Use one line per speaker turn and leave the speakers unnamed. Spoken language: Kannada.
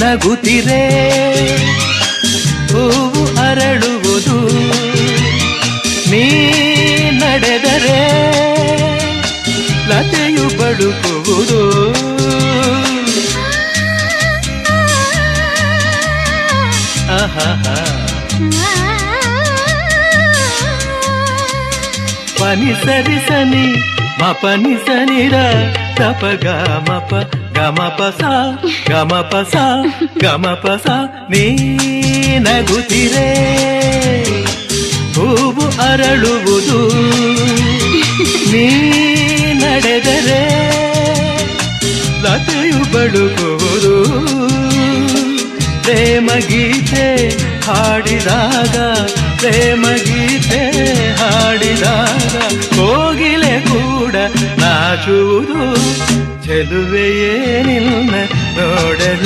ನಗುತ್ತಿರೆ ಹೂವು ಅರಳುವುದು ನೀ ನಡೆದರೆ ಲತೆಯು ಬಳುಕುವುದು ಪನಿ ಸರಿ ಸನಿ ಮಪನಿ ಸನಿರ ತಪ ಗಮಪ ಗಮಪ ಸ ಗಮಪ ಸ ಗಮಪ ಸ ನೀ ನಗುತ್ತಿರೆ ಹೂವು ಅರಳುವುದು ನೀ ನಡೆದರೆ ಲತೆಯು ಬಳುಕುವುದು ಪ್ರೇಮ ಗೀತೆ ಹಾಡಿದಾಗ ಪ್ರೇಮ ಗೀತೆ ಹಾಡಿದಾಗ ಕೋಗಿಲೆ ಕೂಡ ನಾಚುವುದು ಚೆಲುವೆಯೇ ನಿನ್ನ ನೋಡಲು